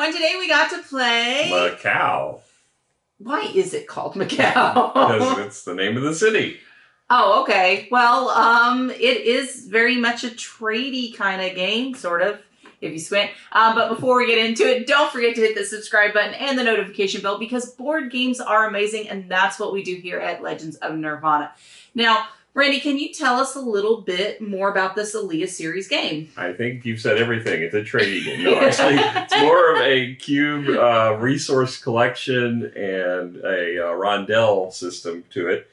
everyone. Today we got to play... Macao. Why is it called Macao? Because it's the name of the city. Oh, okay. Well, it is very much a tradey kind of game, sort of, if you squint. But before we get into it, don't forget to hit the subscribe button and the notification bell because board games are amazing, and that's what we do here at Legends of Nirvana. Now, Randy, can you tell us a little bit more about this Alea series game? I think you've said everything. It's a trading game. No, actually, it's more of a cube resource collection and a rondel system to it.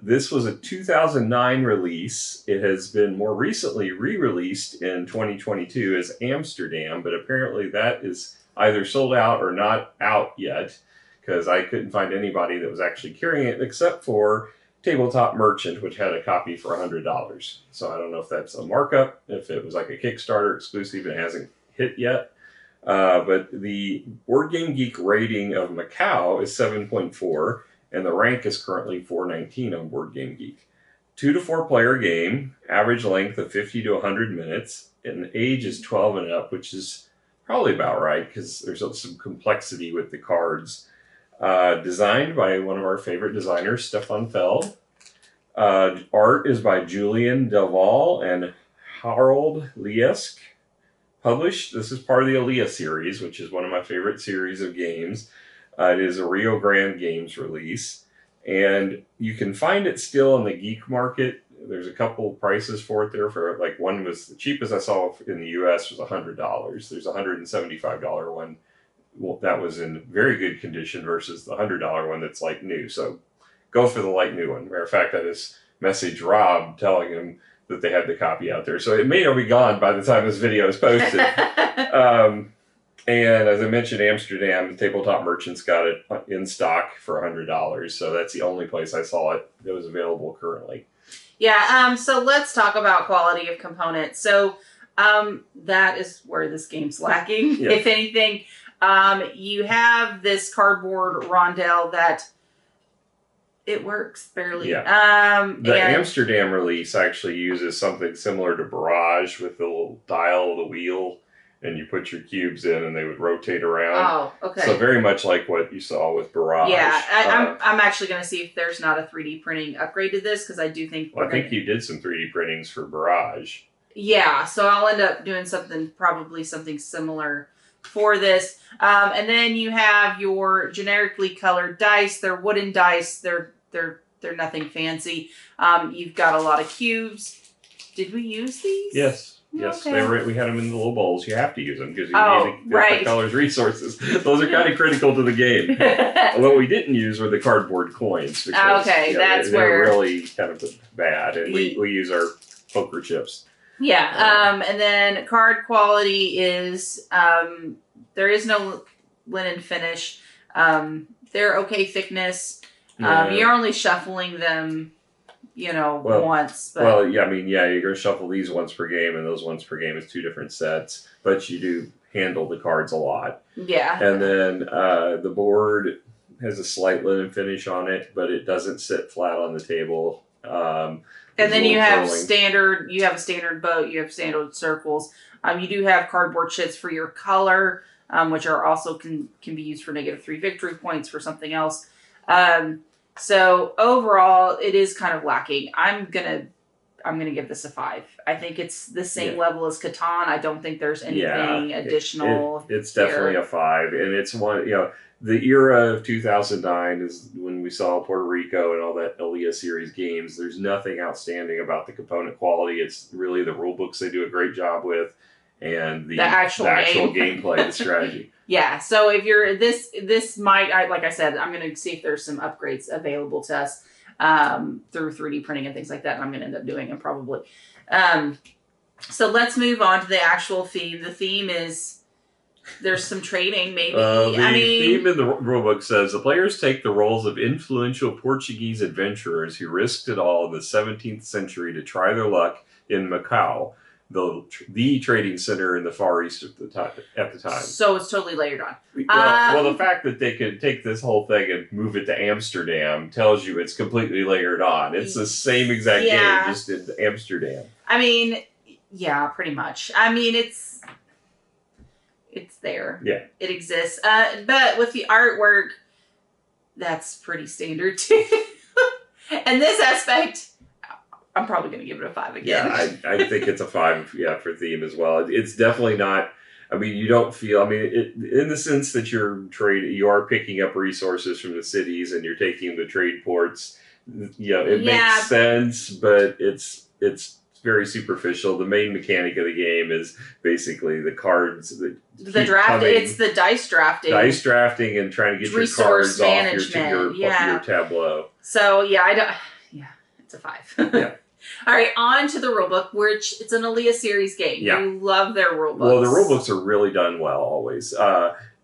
This was a 2009 release. It has been more recently re-released in 2022 as Amsterdam, but apparently that is either sold out or not out yet because I couldn't find anybody that was actually carrying it except for Tabletop Merchant, which had a copy for $100. So I don't know if that's a markup, if it was like a Kickstarter exclusive and it hasn't hit yet. But the Board Game Geek rating of Macao is 7.4, and the rank is currently 419 on Board Game Geek. 2 to 4 player game, average length of 50 to 100 minutes, and age is 12 and up, which is probably about right because there's some complexity with the cards. Designed by one of our favorite designers, Stefan Feld. Art is by Julian Delval and Harold Liesk. Published, this is part of the Alea series, which is one of my favorite series of games. It is a Rio Grande Games release. And you can find it still in the geek market. There's a couple prices for it there. For like one was the cheapest I saw in the US was $100. There's a $175 one. Well, that was in very good condition versus the $100 one that's like new. So go for the like new one. Matter of fact, I just messaged Rob telling him that they had the copy out there. So it may be gone by the time this video is posted. And as I mentioned, Amsterdam, Tabletop Merchants got it in stock for $100. So that's the only place I saw it that was available currently. Yeah, so let's talk about quality of components. So that is where this game's lacking, Yeah. if anything. You have this cardboard rondel that it works barely. Yeah. The Amsterdam release actually uses something similar to Barrage with the little dial of the wheel, and you put your cubes in and they would rotate around. Oh, okay. So very much like what you saw with Barrage. Yeah, I'm actually going to see if there's not a 3D printing upgrade to this because I do think... Well, I think you did some 3D printings for Barrage. Yeah, so I'll end up doing probably something similar for this. And then you have your generically colored dice. They're wooden dice. They're nothing fancy. You've got a lot of cubes. Did we use these? Yes. Yes, Okay. We had them in the little bowls. You have to use them because you need right. the colors resources. Those are kind of critical to the game. What we didn't use were the cardboard coins. Because, they're really kind of bad. And we use our poker chips. Yeah, and then card quality is, there is no linen finish. They're okay thickness. You're only shuffling them, once. But... Well, yeah, you're going to shuffle these once per game, and those once per game is 2 different sets. But you do handle the cards a lot. Yeah. And then the board has a slight linen finish on it, but it doesn't sit flat on the table. And then you have a standard boat, you have standard circles. You do have cardboard chits for your color, which are also can be used for -3 victory points for something else. So overall, it is kind of lacking. I'm gonna give this a 5. I think it's the same level as Catan. I don't think there's anything additional. It's definitely a 5, and it's one. The era of 2009 is when we saw Puerto Rico and all that Alea series games. There's nothing outstanding about the component quality. It's really the rule books they do a great job with, and the actual gameplay, the strategy. Yeah, so if you're this might, like I said, I'm going to see if there's some upgrades available to us through 3D printing and things like that. And I'm going to end up doing them probably. So let's move on to the actual theme. The theme is... There's some trading, maybe. The theme in the rulebook says, the players take the roles of influential Portuguese adventurers who risked it all in the 17th century to try their luck in Macao, the trading center in the Far East at the time. So it's totally layered on. Well, the fact that they could take this whole thing and move it to Amsterdam tells you it's completely layered on. It's the same exact game, just in Amsterdam. Yeah, pretty much. It's there. Yeah. It exists. But with the artwork, that's pretty standard too. And this aspect, I'm probably going to give it a 5 again. Yeah, I think it's a 5, for theme as well. It's definitely not, I mean, you don't feel, I mean, in the sense that you are picking up resources from the cities and you're taking them to trade ports, it makes sense, but it's very superficial. The main mechanic of the game is basically the cards. The draft, it's the dice drafting. Dice drafting and trying to get your cards off your tableau. So, it's a 5. Yeah. All right, on to the rulebook, which it's an Alea series game. Yeah. You love their rulebooks. Well, the rulebooks are really done well always.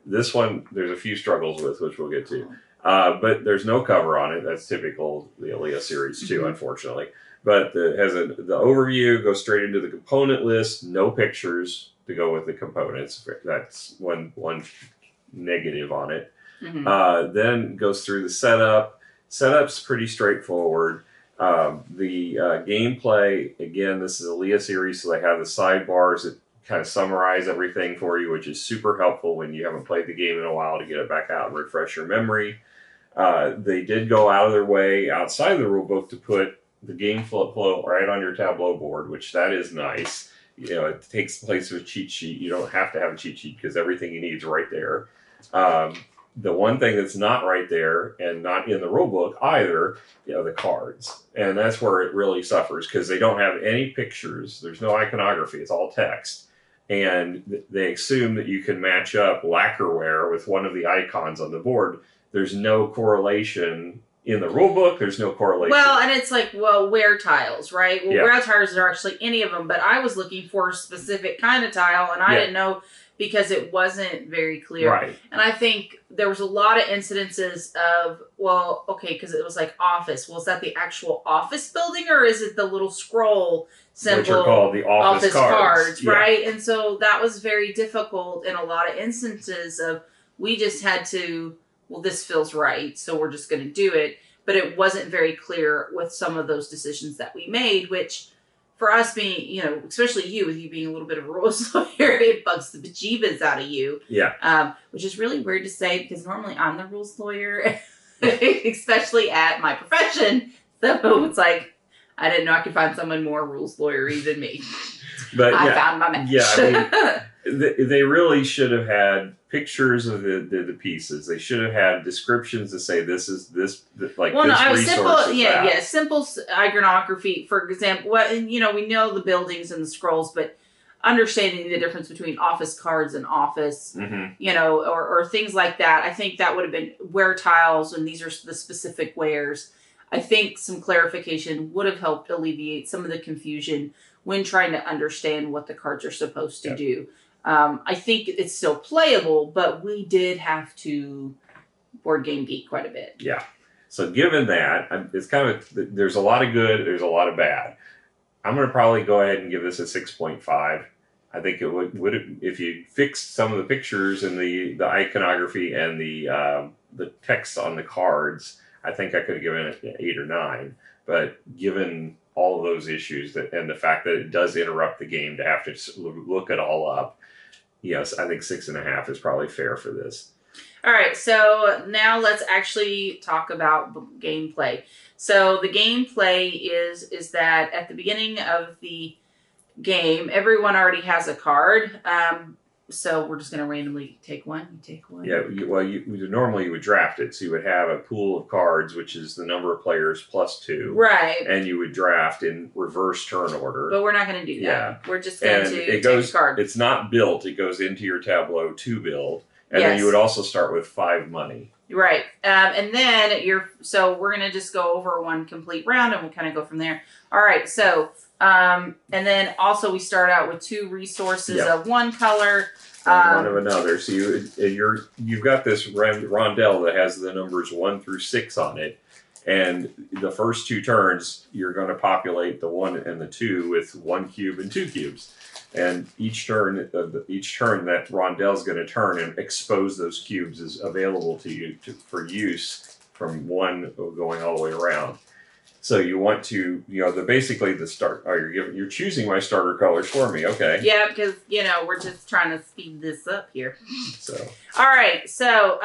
This one, there's a few struggles with, which we'll get to. But there's no cover on it. That's typical the Alea series too, unfortunately. But it has the overview, goes straight into the component list, no pictures to go with the components. That's one negative on it. Then goes through the setup. Setup's pretty straightforward. The gameplay, again, this is a Alea series, so they have the sidebars that kind of summarize everything for you, which is super helpful when you haven't played the game in a while to get it back out and refresh your memory. They did go out of their way outside of the rulebook to put the game flow right on your tableau board, which that is nice. It takes place of a cheat sheet. You don't have to have a cheat sheet because everything you need is right there. The one thing that's not right there and not in the rulebook either, the cards. And that's where it really suffers because they don't have any pictures. There's no iconography. It's all text. And they assume that you can match up lacquerware with one of the icons on the board. There's no correlation in the rulebook. There's no correlation. Well, and it's like, wear tiles, right? Well, wear tiles are actually any of them, but I was looking for a specific kind of tile, and I didn't know because it wasn't very clear. Right. And I think there was a lot of incidences of, because it was like office. Well, is that the actual office building, or is it the little scroll symbol? Which are called the office cards. Right? And so that was very difficult in a lot of instances of, we just had to, this feels right, so we're just going to do it. But it wasn't very clear with some of those decisions that we made, which for us being, especially you, with you being a little bit of a rules lawyer, it bugs the bejeebas out of you. Yeah. Which is really weird to say because normally I'm the rules lawyer, especially at my profession. So it's like, I didn't know I could find someone more rules lawyery than me. But I found my match. Yeah, I mean, they really should have had pictures of the pieces. They should have had descriptions to say this is this like this resource is that. Simple iconography. For example, we know the buildings and the scrolls, but understanding the difference between office cards and office, or things like that. I think that would have been wear tiles, and these are the specific wares. I think some clarification would have helped alleviate some of the confusion when trying to understand what the cards are supposed to do. I think it's still playable, but we did have to board game geek quite a bit. Yeah. So given that, it's kind of, there's a lot of good, there's a lot of bad. I'm going to probably go ahead and give this a 6.5. I think it would if you fixed some of the pictures and the iconography and the text on the cards, I think I could have given it an 8 or 9. But given all of those issues and the fact that it does interrupt the game to have to look it all up, yes, I think 6.5 is probably fair for this. All right, so now let's actually talk about gameplay. So the gameplay is that at the beginning of the game, everyone already has a card. So we're just going to randomly take one. You take one. Yeah, normally you would draft it. So you would have a pool of cards, which is the number of players plus 2. Right. And you would draft in reverse turn order. But we're not going to do that. Yeah. We're just going to take a card. It's not built. It goes into your tableau to build. And then you would also start with 5 money. Right. And then so we're going to just go over one complete round and we'll kind of go from there. All right. So, and then also we start out with 2 resources of one color. One of another. So you've got this rondelle that has the numbers 1 through 6 on it. And the first 2 turns, you're going to populate the 1 and the 2 with 1 cube and 2 cubes. And each turn that rondelle is going to turn and expose those cubes is available to you for use from 1 going all the way around. So you want to, basically the start. Oh, you're choosing my starter colors for me. Okay. Yeah, because we're just trying to speed this up here. So. All right. So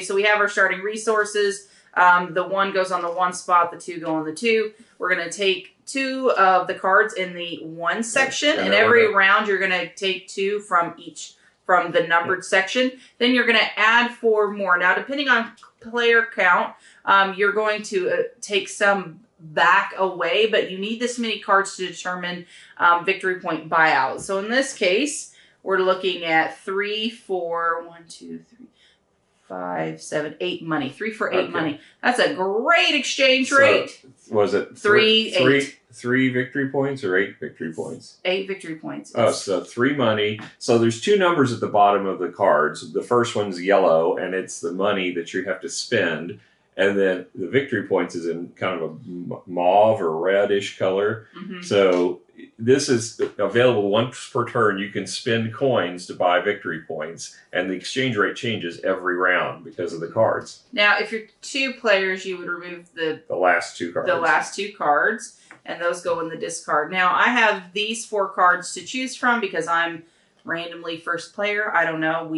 so we have our starting resources. The 1 goes on the 1 spot. The 2 go on the 2. We're gonna take 2 of the cards in the 1 section, and every round you're gonna take 2 from the numbered section. Then you're gonna add 4 more. Now, depending on player count, you're going to take some back away, but you need this many cards to determine victory point buyout. So in this case, we're looking at 3, 4, 1, 2, 3, 5, 7, 8 money. 3 for 8 money. That's a great exchange rate. Was it 3 victory points or 8 victory points? 8 victory points. Oh, so 3 money. So there's 2 numbers at the bottom of the cards. The first one's yellow, and it's the money that you have to spend. And then the victory points is in kind of a mauve or reddish color. Mm-hmm. So this is available once per turn. You can spend coins to buy victory points, and the exchange rate changes every round because of the cards. Now, if you're 2 players, you would remove the last 2 cards. The last 2 cards, and those go in the discard. Now, I have these 4 cards to choose from because I'm randomly first player. I don't know.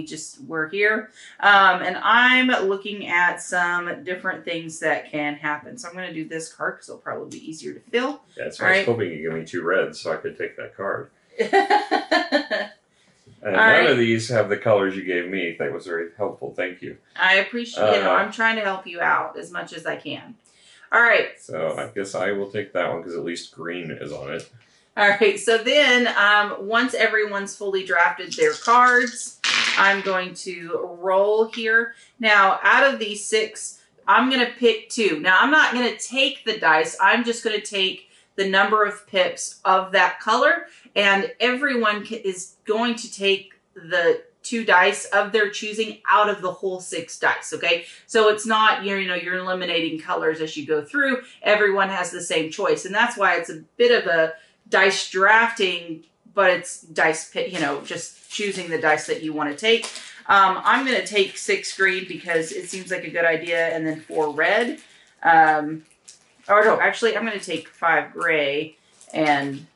We're here. And I'm looking at some different things that can happen. So I'm going to do this card because it'll probably be easier to fill. Yeah, so I was hoping you'd give me 2 reds so I could take that card. And none of these have the colors you gave me. That was very helpful. Thank you. I appreciate it. I'm trying to help you out as much as I can. All right. So I guess I will take that one because at least green is on it. All right, so then once everyone's fully drafted their cards, I'm going to roll here. Now, out of these 6, I'm going to pick 2. Now, I'm not going to take the dice. I'm just going to take the number of pips of that color, and everyone is going to take the 2 dice of their choosing out of the whole 6 dice, okay? So it's not, you're eliminating colors as you go through. Everyone has the same choice, and that's why it's a bit of a dice drafting, but it's dice pit, just choosing the dice that you want to take. I'm going to take 6 green because it seems like a good idea, and then 4 red. I'm going to take 5 gray and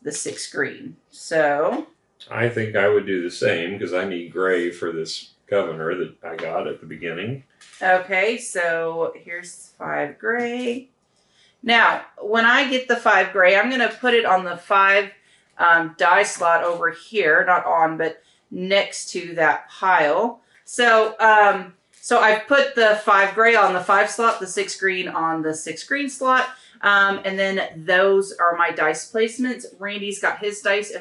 the 6 green. So I think I would do the same because I need gray for this governor that I got at the beginning. Okay, so here's 5 gray. Now, when I get the 5 gray, I'm going to put it on the 5 die slot over here. Not on, but next to that pile. So I've put the 5 gray on the 5 slot, the 6 green on the 6 green slot. And then those are my dice placements. Randy's got his dice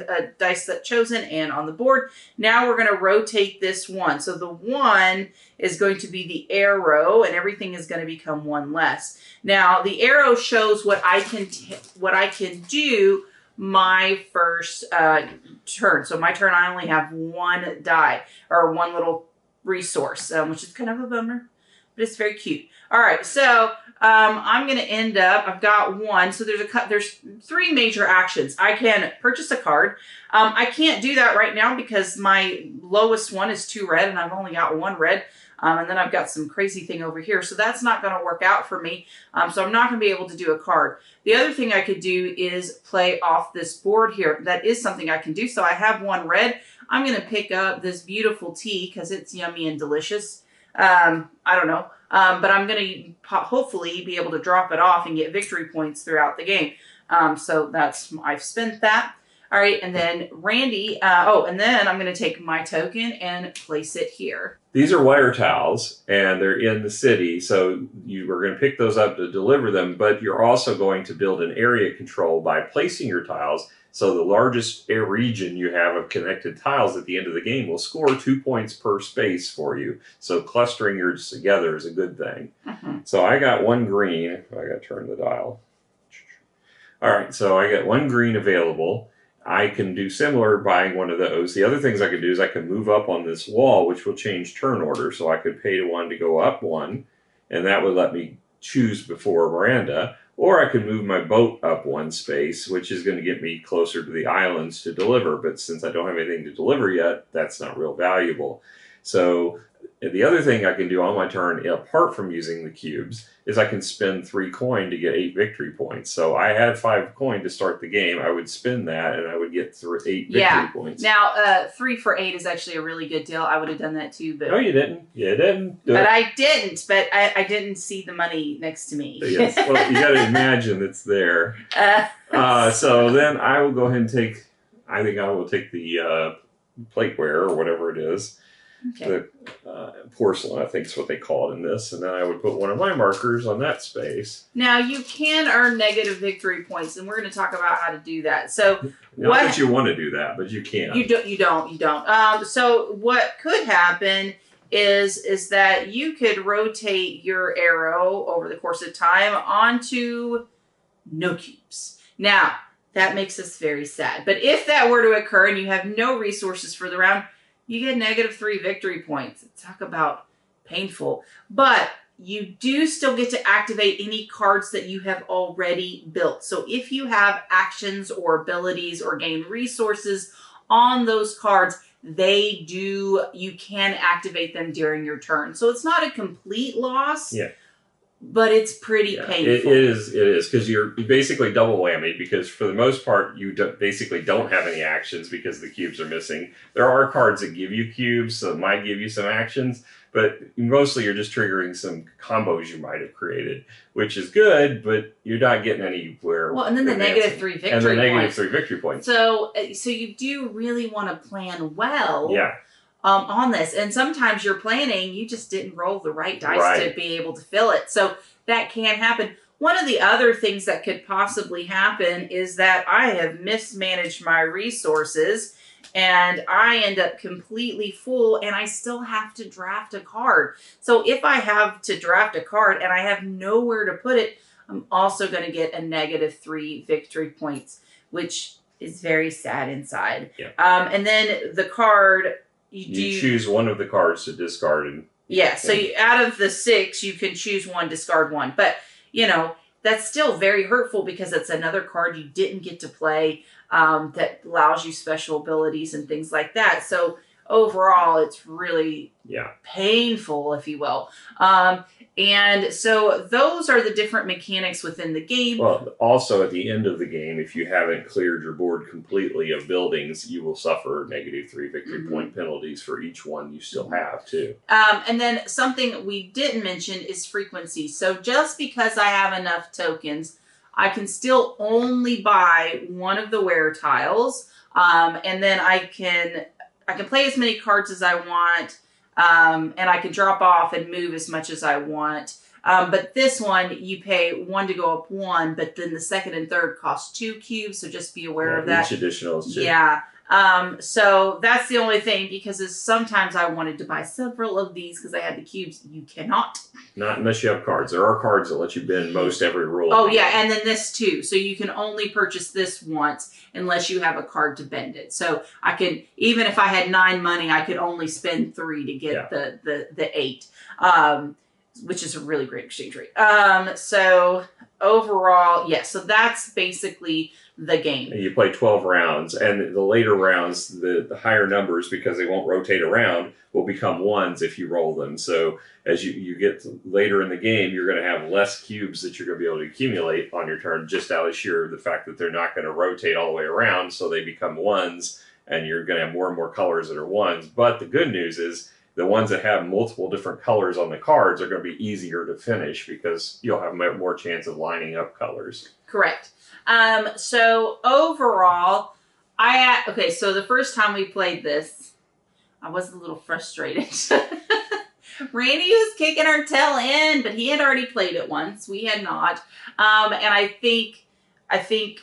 set chosen and on the board. Now we're going to rotate this 1. So the 1 is going to be the arrow, and everything is going to become 1 less. Now the arrow shows what I can do my first turn. So my turn, I only have 1 die or 1 little resource, which is kind of a bummer, but it's very cute. All right, so I'm going to end up, I've got 1. So there's 3 major actions. I can purchase a card. I can't do that right now because my lowest one is 2 red and I've only got 1 red. And then I've got some crazy thing over here. So that's not going to work out for me. So I'm not going to be able to do a card. The other thing I could do is play off this board here. That is something I can do. So I have 1 red. I'm going to pick up this beautiful tea because it's yummy and delicious. I don't know. But I'm going to hopefully be able to drop it off and get victory points throughout the game. So I've spent that. All right, and then Randy, and then I'm going to take my token and place it here. These are wire towels, and they're in the city, so you are going to pick those up to deliver them, but you're also going to build an area control by placing your tiles, so the largest region you have of connected tiles at the end of the game will score 2 points per space for you. So clustering yours together is a good thing. Mm-hmm. So I got 1 green. I got to turn the dial. All right, so I got 1 green available. I can do similar buying 1 of those. The other things I can do is I can move up on this wall, which will change turn order. So I could pay to 1 to go up 1, and that would let me choose before Miranda. Or I could move my boat up 1 space, which is going to get me closer to the islands to deliver. But since I don't have anything to deliver yet, that's not real valuable. So the other thing I can do on my turn, apart from using the cubes, is I can spend 3 coin to get 8 victory points. So I had 5 coin to start the game. I would spend that, and I would get 8 victory points. Now, 3 for 8 is actually a really good deal. I would have done that too, but no, you didn't. You didn't. But I didn't. But I didn't see the money next to me. Yes. Well, you got to imagine it's there. So then I will go ahead and take. I think I will take the plateware or whatever it is. Okay. The porcelain, I think is what they call it in this. And then I would put one of my markers on that space. Now, you can earn negative victory points, and we're going to talk about how to do that. So, Not that you want to do that, but you can. You don't. So what could happen is that you could rotate your arrow over the course of time onto no cubes. Now, that makes us very sad. But if that were to occur and you have no resources for the round, you get negative 3 victory points. Talk about painful. But you do still get to activate any cards that you have already built. So if you have actions or abilities or gain resources on those cards, you can activate them during your turn. So it's not a complete loss. Yeah. But it's pretty painful. It is, because you're basically double whammy, because for the most part, you basically don't have any actions because the cubes are missing. There are cards that give you cubes, so it might give you some actions, but mostly you're just triggering some combos you might have created, which is good, but you're not getting anywhere. Well, and then the negative 3 victory points. And the negative 3 victory points. So you do really want to plan well. Yeah. On this, and sometimes you're planning, you just didn't roll the right dice to be able to fill it. So that can happen. One of the other things that could possibly happen is that I have mismanaged my resources and I end up completely full and I still have to draft a card. So if I have to draft a card and I have nowhere to put it, I'm also going to get a negative 3 victory points, which is very sad inside. Yeah. And then the card... You choose one of the cards to discard. So out of the 6, you can choose one, discard one. But, that's still very hurtful because it's another card you didn't get to play that allows you special abilities and things like that. So overall, it's really painful, if you will. And so those are the different mechanics within the game. Well, also at the end of the game, if you haven't cleared your board completely of buildings, you will suffer negative 3 victory point penalties for each one you still have, too. And then something we didn't mention is frequency. So just because I have enough tokens, I can still only buy one of the wear tiles. And then I can play as many cards as I want. And I can drop off and move as much as I want. But this one, you pay 1 to go up 1, but then the second and third cost 2 cubes, so just be aware of that. Each additional is 2. Yeah. So that's the only thing, because sometimes I wanted to buy several of these because I had the cubes. You cannot. Not unless you have cards. There are cards that let you bend most every rule. Oh, yeah, and then this too. So you can only purchase this once unless you have a card to bend it. So I can, even if I had 9 money, I could only spend 3 to get the 8, which is a really great exchange rate. So overall, so that's basically the game. And you play 12 rounds, and the later rounds, the higher numbers, because they won't rotate around, will become 1s if you roll them. So as you get later in the game, you're going to have less cubes that you're going to be able to accumulate on your turn, just out of the fact that they're not going to rotate all the way around, so they become 1s, and you're going to have more and more colors that are 1s. But the good news is the ones that have multiple different colors on the cards are going to be easier to finish because you'll have more chance of lining up colors. Correct. So overall, so the first time we played this, I was a little frustrated. Randy was kicking our tail end, but he had already played it once. We had not. And I think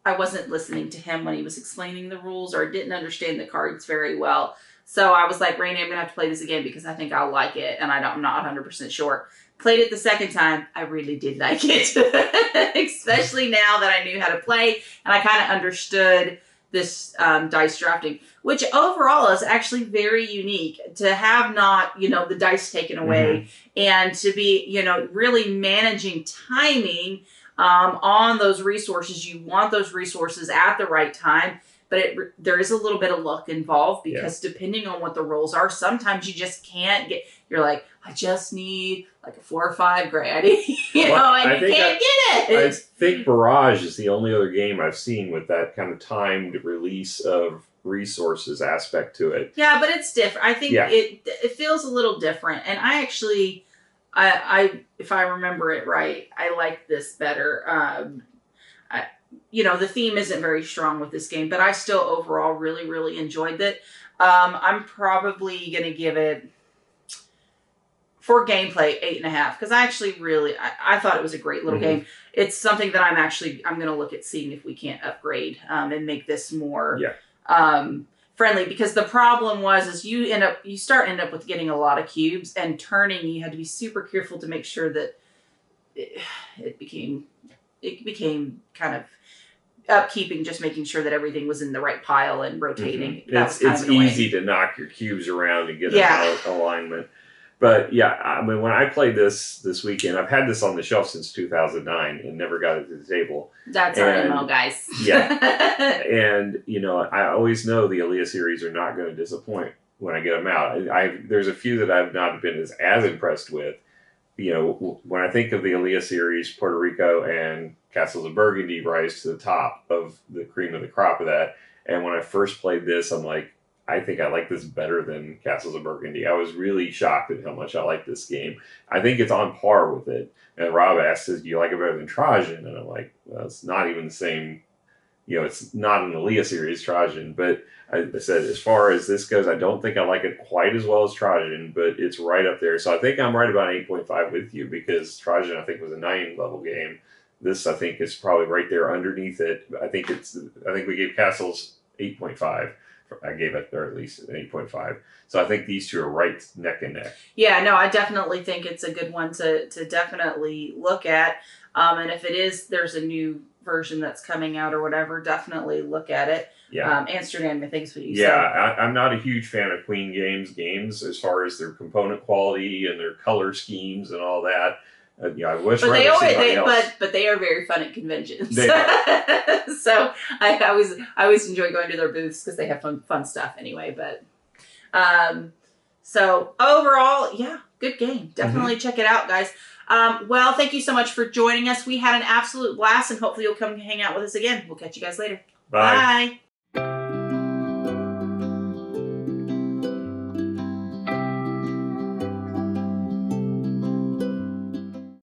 I wasn't listening to him when he was explaining the rules, or didn't understand the cards very well. So I was like, Randy, I'm going to have to play this again because I think I'll like it. And I'm not 100% sure. Played it the second time. I really did like it. Especially now that I knew how to play and I kind of understood this dice drafting, which overall is actually very unique to have not, the dice taken away and to be, really managing timing on those resources. You want those resources at the right time but there is a little bit of luck involved because depending on what the rolls are, sometimes you just can't get. You're like, I just need like a 4 or 5 granny, you know, and you can't get it. I think Barrage is the only other game I've seen with that kind of timed release of resources aspect to it. Yeah, but it's different. I think it feels a little different, and I actually, if I remember it right, I like this better. The theme isn't very strong with this game, but I still overall really, really enjoyed it. I'm probably going to give it, for gameplay, 8.5, because I actually really, I thought it was a great little game. It's something that I'm going to look at seeing if we can't upgrade and make this more friendly, because the problem is you end up with getting a lot of cubes, and turning, you had to be super careful to make sure that it became kind of upkeeping, just making sure that everything was in the right pile and rotating. It's easy to knock your cubes around and get alignment. But yeah, I mean, when I played this weekend, I've had this on the shelf since 2009 and never got it to the table. That's our MO, guys. And I always know the Alea series are not going to disappoint when I get them out. There's a few that I've not been as impressed with. When I think of the Alea series, Puerto Rico and Castles of Burgundy rise to the top of the cream of the crop of that. And when I first played this, I'm like, I think I like this better than Castles of Burgundy. I was really shocked at how much I like this game. I think it's on par with it. And Rob asked, do you like it better than Trajan? And I'm like, well, it's not even the same. It's not an Alea series, Trajan. But I said, as far as this goes, I don't think I like it quite as well as Trajan, but it's right up there. So I think I'm right about an 8.5 with you, because Trajan, I think, was a 9-level game. This, I think, is probably right there underneath it. I think we gave Castles 8.5. I gave it, or at least an 8.5. So I think these two are right neck and neck. Yeah, no, I definitely think it's a good one to definitely look at. And if it is, there's a new version that's coming out or whatever, definitely look at it. Yeah. Amsterdam, I think is what you said. Yeah, I'm not a huge fan of Queen games as far as their component quality and their color schemes and all that. I wish. But they are very fun at conventions. They are. So I always enjoy going to their booths because they have fun stuff anyway. But so overall, yeah, good game. Definitely check it out, guys. Well, thank you so much for joining us. We had an absolute blast, and hopefully you'll come hang out with us again. We'll catch you guys later. Bye. Bye.